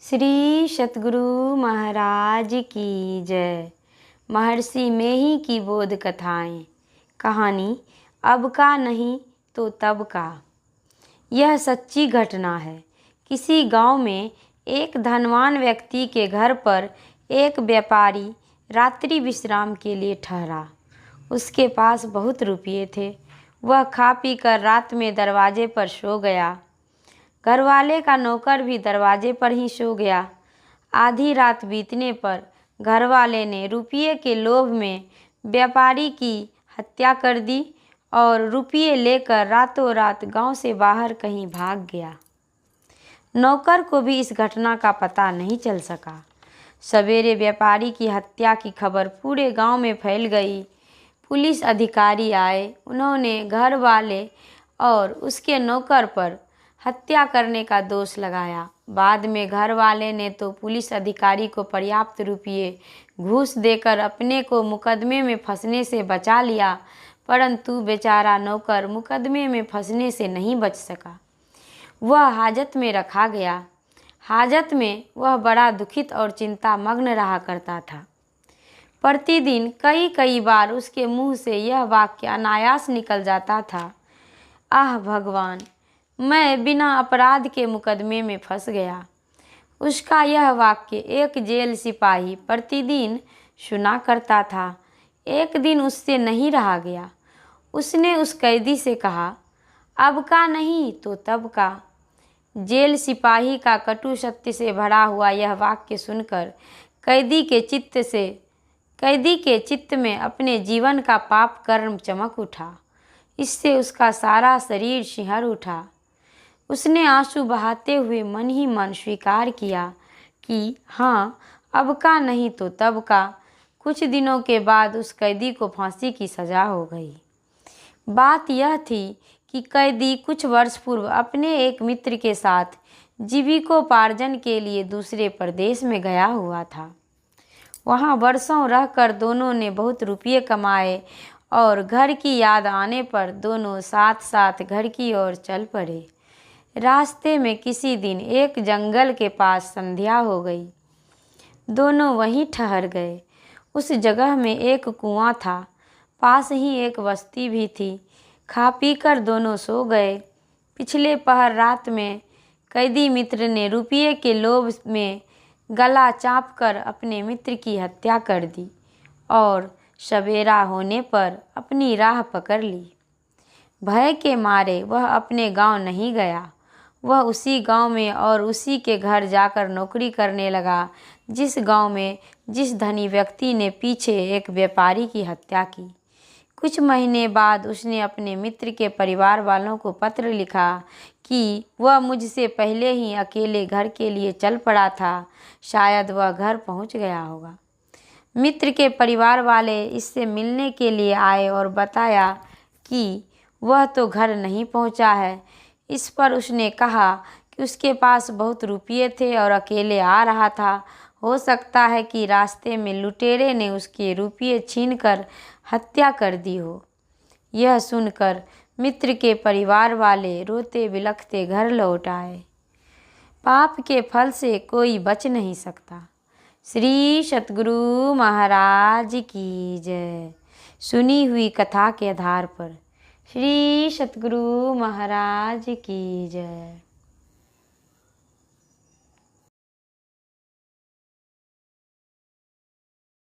श्री सतगुरु महाराज की जय। महर्षि मेही की बोध कथाएं। कहानी अब का नहीं तो तब का। यह सच्ची घटना है। किसी गांव में एक धनवान व्यक्ति के घर पर एक व्यापारी रात्रि विश्राम के लिए ठहरा। उसके पास बहुत रुपये थे। वह खा पी कर रात में दरवाजे पर सो गया। घरवाले का नौकर भी दरवाजे पर ही सो गया। आधी रात बीतने पर घरवाले ने रुपये के लोभ में व्यापारी की हत्या कर दी और रुपये लेकर रातों रात गांव से बाहर कहीं भाग गया। नौकर को भी इस घटना का पता नहीं चल सका। सवेरे व्यापारी की हत्या की खबर पूरे गांव में फैल गई। पुलिस अधिकारी आए। उन्होंने घर वाले और उसके नौकर पर हत्या करने का दोष लगाया। बाद में घर वाले ने तो पुलिस अधिकारी को पर्याप्त रुपये घूस देकर अपने को मुकदमे में फंसने से बचा लिया, परंतु बेचारा नौकर मुकदमे में फंसने से नहीं बच सका। वह हाजत में रखा गया। हाजत में वह बड़ा दुखित और चिंतामग्न रहा करता था। प्रतिदिन कई बार उसके मुंह से यह वाक्य अनायास निकल जाता था, आह भगवान, मैं बिना अपराध के मुकदमे में फंस गया। उसका यह वाक्य एक जेल सिपाही प्रतिदिन सुना करता था। एक दिन उससे नहीं रहा गया। उसने उस कैदी से कहा, अब का नहीं तो तब का। जेल सिपाही का कटु सत्य से भरा हुआ यह वाक्य सुनकर कैदी के चित्त में अपने जीवन का पाप कर्म चमक उठा। इससे उसका सारा शरीर सिहर उठा। उसने आंसू बहाते हुए मन ही मन स्वीकार किया कि हाँ, अब का नहीं तो तब का। कुछ दिनों के बाद उस कैदी को फांसी की सज़ा हो गई। बात यह थी कि कैदी कुछ वर्ष पूर्व अपने एक मित्र के साथ जीविकोपार्जन के लिए दूसरे प्रदेश में गया हुआ था। वहाँ वर्षों रहकर दोनों ने बहुत रुपये कमाए और घर की याद आने पर दोनों साथ साथ घर की ओर चल पड़े। रास्ते में किसी दिन एक जंगल के पास संध्या हो गई। दोनों वहीं ठहर गए। उस जगह में एक कुआं था। पास ही एक बस्ती भी थी। खा पी कर दोनों सो गए। पिछले पहर रात में कैदी मित्र ने रुपये के लोभ में गला चाँप कर अपने मित्र की हत्या कर दी और सवेरा होने पर अपनी राह पकड़ ली। भय के मारे वह अपने गांव नहीं गया। वह उसी गांव में और उसी के घर जाकर नौकरी करने लगा जिस गांव में जिस धनी व्यक्ति ने पीछे एक व्यापारी की हत्या की। कुछ महीने बाद उसने अपने मित्र के परिवार वालों को पत्र लिखा कि वह मुझसे पहले ही अकेले घर के लिए चल पड़ा था। शायद वह घर पहुंच गया होगा। मित्र के परिवार वाले इससे मिलने के लिए आए और बताया कि वह तो घर नहीं पहुंचा है। इस पर उसने कहा कि उसके पास बहुत रुपये थे और अकेले आ रहा था। हो सकता है कि रास्ते में लुटेरे ने उसके रुपये छीनकर हत्या कर दी हो। यह सुनकर मित्र के परिवार वाले रोते बिलखते घर लौट आए। पाप के फल से कोई बच नहीं सकता। श्री सतगुरु महाराज की जय। सुनी हुई कथा के आधार पर श्री सतगुरु महाराज की जय।